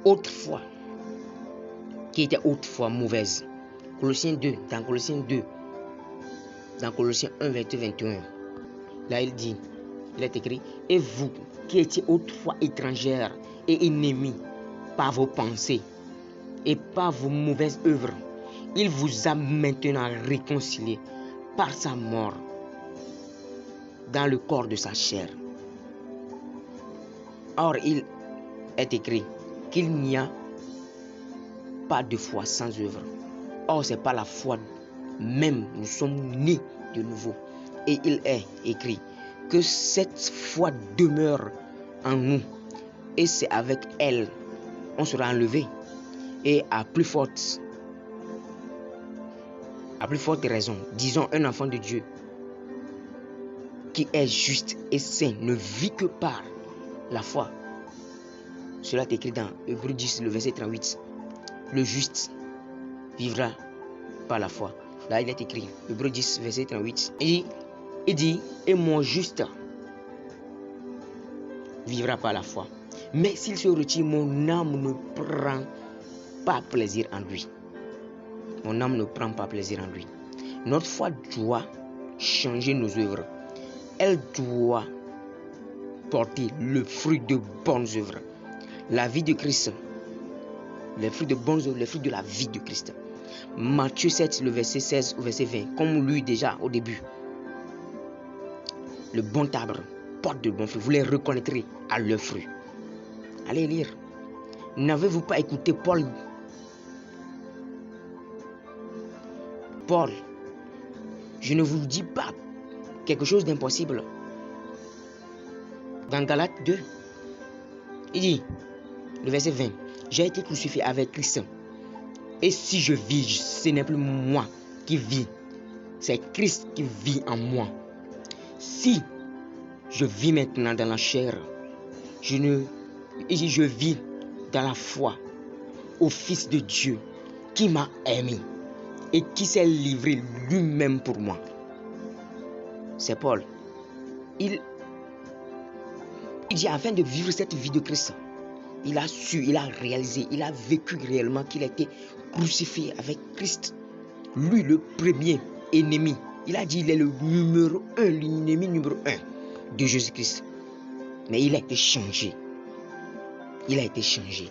autrefois, qui était autrefois mauvaise. Colossiens 2, dans Colossiens 2, dans Colossiens 1, verset 21, là il dit, il est écrit, et vous qui étiez autrefois étrangères et ennemis par vos pensées et par vos mauvaises œuvres, il vous a maintenant réconciliés par sa mort dans le corps de sa chair. Or, il est écrit qu'il n'y a pas de foi sans œuvre. Or, c'est par la foi même nous sommes nés de nouveau. Et il est écrit que cette foi demeure en nous. Et c'est avec elle on sera enlevé. Et à plus forte raison, disons, un enfant de Dieu qui est juste et saint ne vit que par la foi. Cela est écrit dans Hébreux 10, le verset 38. Le juste vivra par la foi. Là, il est écrit, Hébreux 10, verset 38. Et il dit, et mon juste vivra par la foi. Mais s'il se retire, mon âme ne prend pas plaisir en lui. Mon âme ne prend pas plaisir en lui. Notre foi doit changer nos œuvres. Elle doit porter le fruit de bonnes œuvres. La vie de Christ. Les fruits de bonnes œuvres, les fruits de la vie de Christ. Matthieu 7, le verset 16 au verset 20. Comme lui déjà au début. Le bon arbre porte de bons fruits. Vous les reconnaîtrez à leurs fruits. Allez lire. N'avez-vous pas écouté Paul? Paul, je ne vous dis pas quelque chose d'impossible. Dans Galates 2, il dit, le verset 20, j'ai été crucifié avec Christ. Et si je vis, ce n'est plus moi qui vis, c'est Christ qui vit en moi. Si je vis maintenant dans la chair, je vis dans la foi au Fils de Dieu qui m'a aimé et qui s'est livré lui-même pour moi. C'est Paul. Il dit, afin de vivre cette vie de Christ, il a su, il a réalisé, il a vécu réellement qu'il a été crucifié avec Christ. Lui, le premier ennemi. Il a dit, il est le numéro 1, l'ennemi numéro 1 de Jésus-Christ. Mais il a été changé. Il a été changé.